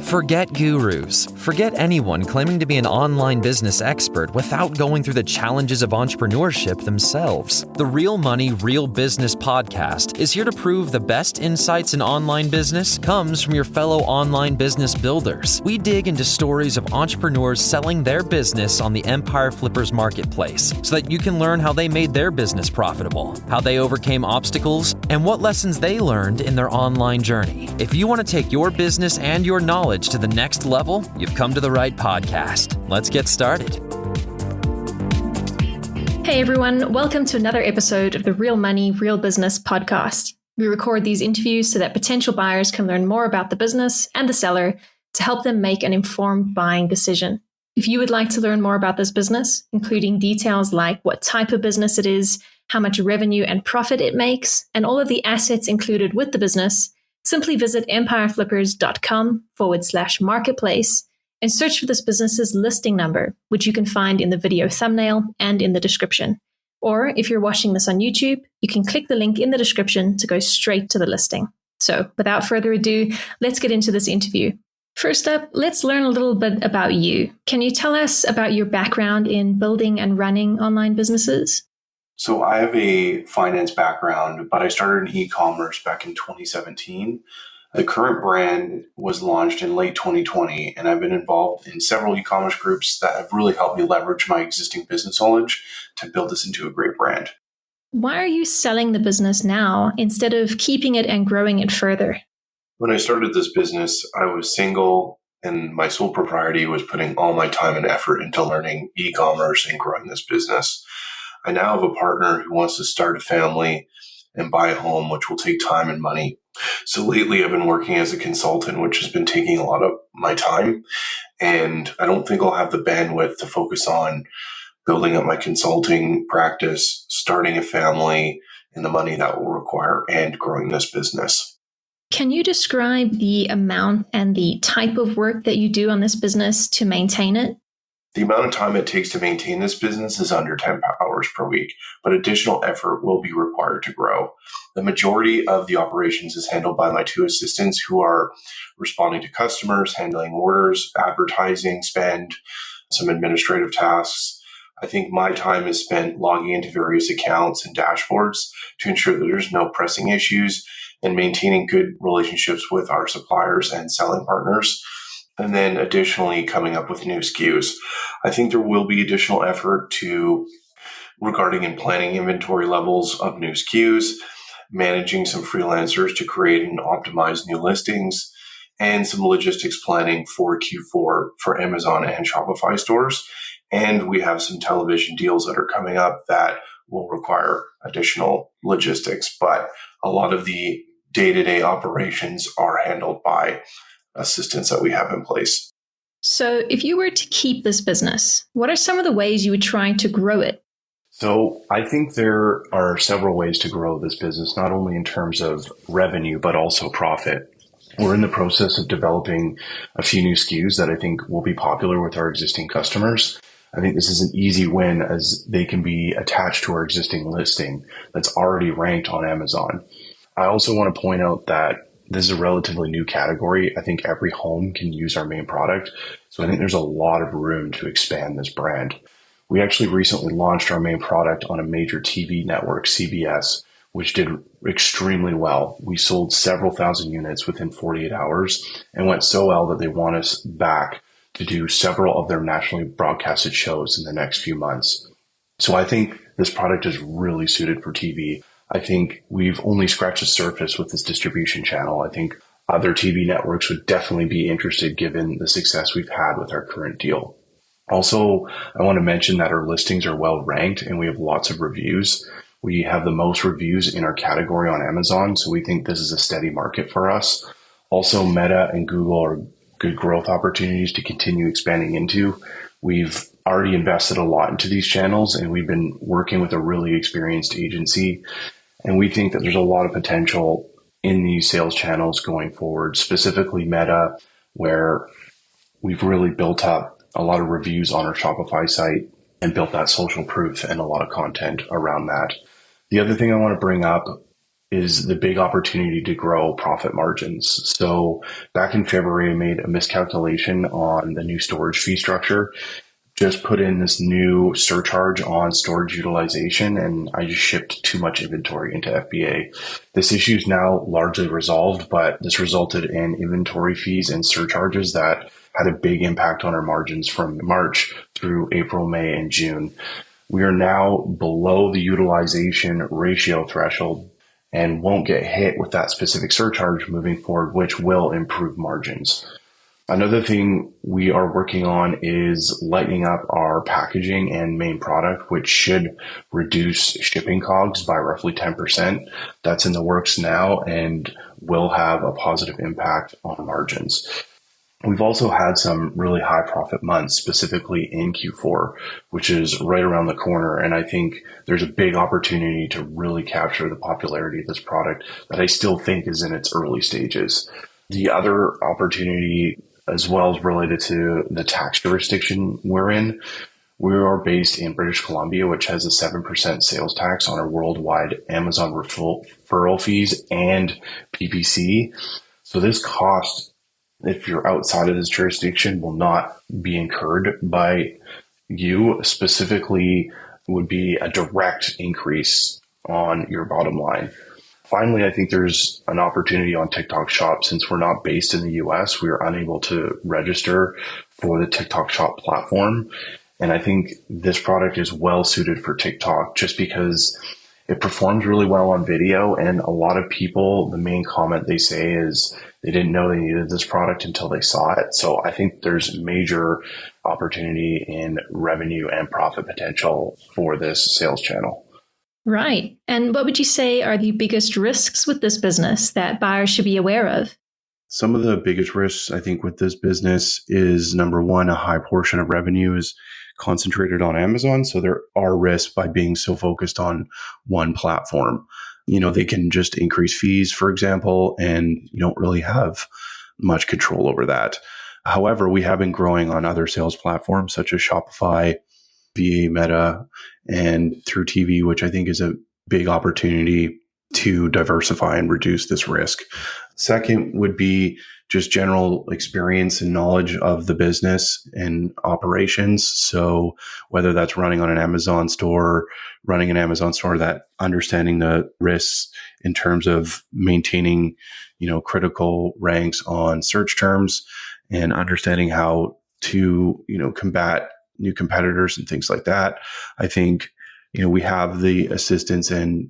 Forget gurus. Forget anyone claiming to be an online business expert without going through the challenges of entrepreneurship themselves. The Real Money, Real Business podcast is here to prove the best insights in online business comes from your fellow online business builders. We dig into stories of entrepreneurs selling their business on the Empire Flippers marketplace so that you can learn how they made their business profitable, how they overcame obstacles, and what lessons they learned in their online journey. If you want to take your business and your knowledge to the next level, you've come to the right podcast. Let's get started. Hey everyone, welcome to another episode of the Real Money, Real Business podcast. We record these interviews so that potential buyers can learn more about the business and the seller to help them make an informed buying decision. If you would like to learn more about this business, including details like what type of business it is, how much revenue and profit it makes, and all of the assets included with the business, simply visit empireflippers.com/marketplace and search for this business's listing number, which you can find in the video thumbnail and in the description. Or if you're watching this on YouTube, you can click the link in the description to go straight to the listing. So without further ado, let's get into this interview. First up, let's learn a little bit about you. Can you tell us about your background in building and running online businesses? So I have a finance background, but I started in e-commerce back in 2017. The current brand was launched in late 2020, and I've been involved in several e-commerce groups that have really helped me leverage my existing business knowledge to build this into a great brand. Why are you selling the business now instead of keeping it and growing it further? When I started this business, I was single, and my sole proprietor was putting all my time and effort into learning e-commerce and growing this business. I now have a partner who wants to start a family and buy a home, which will take time and money. So lately I've been working as a consultant, which has been taking a lot of my time. And I don't think I'll have the bandwidth to focus on building up my consulting practice, starting a family, and the money that will require, and growing this business. Can you describe the amount and the type of work that you do on this business to maintain it? The amount of time it takes to maintain this business is under 10 hours per week, but additional effort will be required to grow. The majority of the operations is handled by my two assistants who are responding to customers, handling orders, advertising, spend, some administrative tasks. I think my time is spent logging into various accounts and dashboards to ensure that there's no pressing issues and maintaining good relationships with our suppliers and selling partners. And then additionally, coming up with new SKUs. I think there will be additional effort regarding and planning inventory levels of new SKUs, managing some freelancers to create and optimize new listings, and some logistics planning for Q4 for Amazon and Shopify stores. And we have some television deals that are coming up that will require additional logistics. But a lot of the day-to-day operations are handled by assistants that we have in place. So if you were to keep this business, what are some of the ways you would try to grow it? So I think there are several ways to grow this business, not only in terms of revenue, but also profit. We're in the process of developing a few new SKUs that I think will be popular with our existing customers. I think this is an easy win as they can be attached to our existing listing that's already ranked on Amazon. I also want to point out that this is a relatively new category. I think every home can use our main product. So I think there's a lot of room to expand this brand. We actually recently launched our main product on a major TV network, CBS, which did extremely well. We sold several thousand units within 48 hours and went so well that they want us back to do several of their nationally broadcasted shows in the next few months. So I think this product is really suited for TV. I think we've only scratched the surface with this distribution channel. I think other TV networks would definitely be interested given the success we've had with our current deal. Also, I want to mention that our listings are well ranked and we have lots of reviews. We have the most reviews in our category on Amazon, so we think this is a steady market for us. Also, Meta and Google are good growth opportunities to continue expanding into. We've already invested a lot into these channels and we've been working with a really experienced agency. And we think that there's a lot of potential in these sales channels going forward, specifically Meta, where we've really built up a lot of reviews on our Shopify site and built that social proof and a lot of content around that. The other thing I want to bring up is the big opportunity to grow profit margins. So back in February, I made a miscalculation on the new storage fee structure. Just put in this new surcharge on storage utilization, and I just shipped too much inventory into FBA. This issue is now largely resolved, but this resulted in inventory fees and surcharges that had a big impact on our margins from March through April, May, and June. We are now below the utilization ratio threshold and won't get hit with that specific surcharge moving forward, which will improve margins. Another thing we are working on is lightening up our packaging and main product, which should reduce shipping costs by roughly 10%. That's in the works now and will have a positive impact on margins. We've also had some really high profit months, specifically in Q4, which is right around the corner. And I think there's a big opportunity to really capture the popularity of this product that I still think is in its early stages. The other opportunity as well is related to the tax jurisdiction we're in. We are based in British Columbia, which has a 7% sales tax on our worldwide Amazon referral fees and PPC. So this cost, if you're outside of this jurisdiction, will not be incurred by you. Specifically, would be a direct increase on your bottom line. Finally, I think there's an opportunity on TikTok Shop. Since we're not based in the US, we are unable to register for the TikTok Shop platform. And I think this product is well suited for TikTok just because it performs really well on video. And a lot of people, the main comment they say is they didn't know they needed this product until they saw it. So I think there's major opportunity in revenue and profit potential for this sales channel. Right. And what would you say are the biggest risks with this business that buyers should be aware of? Some of the biggest risks, I think, with this business is, number one, a high portion of revenue is concentrated on Amazon. So there are risks by being so focused on one platform. They can just increase fees, for example, and you don't really have much control over that. However, we have been growing on other sales platforms such as Shopify, FBA, Meta, and through TV, which I think is a big opportunity to diversify and reduce this risk. Second would be just general experience and knowledge of the business and operations. So whether that's running an Amazon store, that understanding the risks in terms of maintaining, critical ranks on search terms and understanding how to, combat new competitors and things like that. I think, we have the assistance and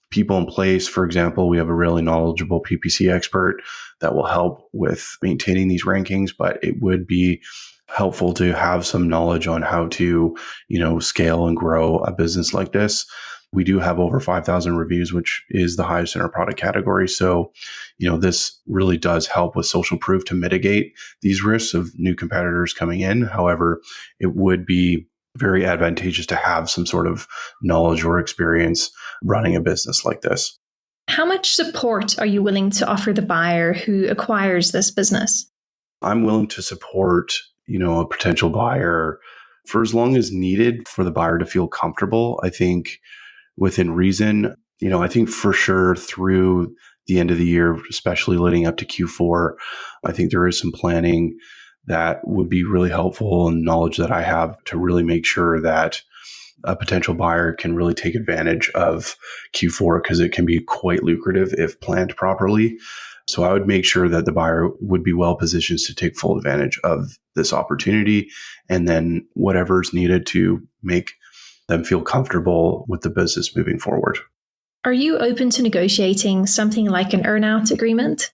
people in place. For example, we have a really knowledgeable PPC expert that will help with maintaining these rankings, but it would be helpful to have some knowledge on how to, scale and grow a business like this. We do have over 5,000 reviews, which is the highest in our product category. So, this really does help with social proof to mitigate these risks of new competitors coming in. However, it would be very advantageous to have some sort of knowledge or experience running a business like this. How much support are you willing to offer the buyer who acquires this business? I'm willing to support, a potential buyer for as long as needed for the buyer to feel comfortable. I think within reason, I think for sure through the end of the year, especially leading up to Q4, I think there is some planning that would be really helpful and knowledge that I have to really make sure that a potential buyer can really take advantage of Q4 because it can be quite lucrative if planned properly. So I would make sure that the buyer would be well positioned to take full advantage of this opportunity and then whatever's needed to make them feel comfortable with the business moving forward. Are you open to negotiating something like an earnout agreement?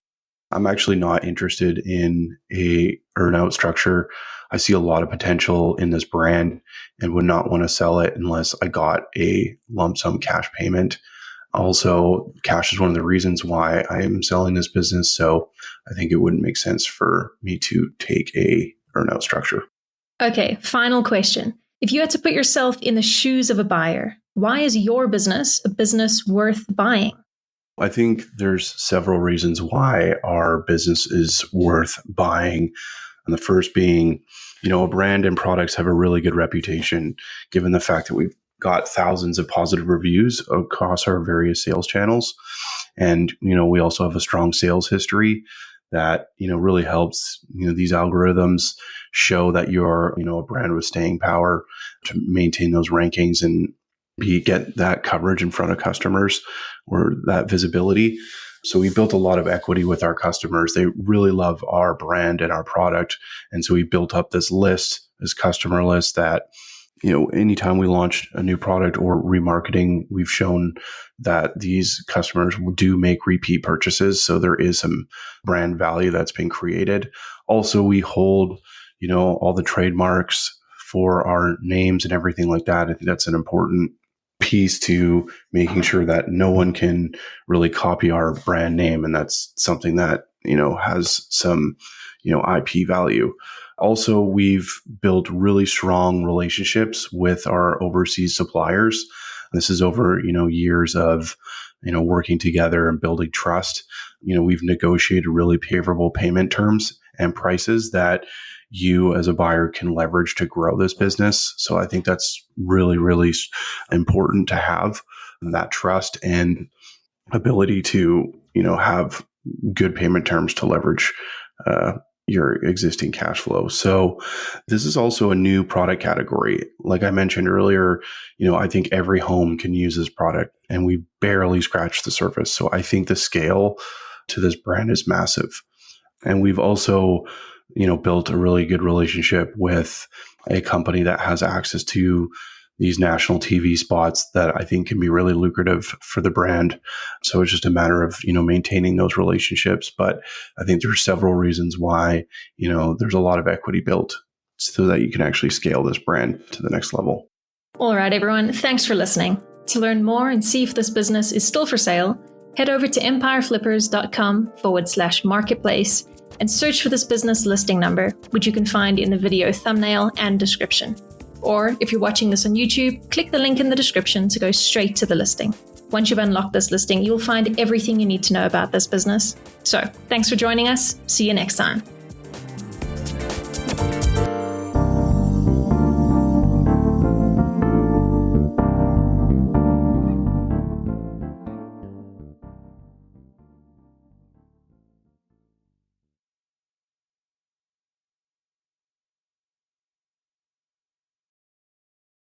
I'm actually not interested in a earnout structure. I see a lot of potential in this brand and would not want to sell it unless I got a lump sum cash payment. Also, cash is one of the reasons why I am selling this business. So I think it wouldn't make sense for me to take a earnout structure. Okay, final question. If you had to put yourself in the shoes of a buyer, why is your business a business worth buying? I think there's several reasons why our business is worth buying. And the first being, a brand and products have a really good reputation, given the fact that we've got thousands of positive reviews across our various sales channels. And, we also have a strong sales history that, really helps, these algorithms show that you're, a brand with staying power to maintain those rankings and get that coverage in front of customers or that visibility. So we built a lot of equity with our customers. They really love our brand and our product. And so we built up this customer list that, anytime we launch a new product or remarketing, we've shown that these customers do make repeat purchases. So there is some brand value that's been created. Also, we hold, all the trademarks for our names and everything like that. I think that's an important piece to making sure that no one can really copy our brand name. And that's something that, has some, IP value. Also, we've built really strong relationships with our overseas suppliers. This is over, years of, working together and building trust. We've negotiated really favorable payment terms and prices that you as a buyer can leverage to grow this business. So I think that's really, really important to have that trust and ability to, have good payment terms to leverage your existing cash flow. So this is also a new product category. Like I mentioned earlier, I think every home can use this product and we barely scratched the surface. So I think the scale to this brand is massive. And we've also, built a really good relationship with a company that has access to these national TV spots that I think can be really lucrative for the brand. So it's just a matter of, maintaining those relationships. But I think there's several reasons why, there's a lot of equity built so that you can actually scale this brand to the next level. All right, everyone. Thanks for listening. To learn more and see if this business is still for sale, head over to empireflippers.com/marketplace and search for this business listing number, which you can find in the video thumbnail and description. Or if you're watching this on YouTube, click the link in the description to go straight to the listing. Once you've unlocked this listing, you'll find everything you need to know about this business. So, thanks for joining us. See you next time.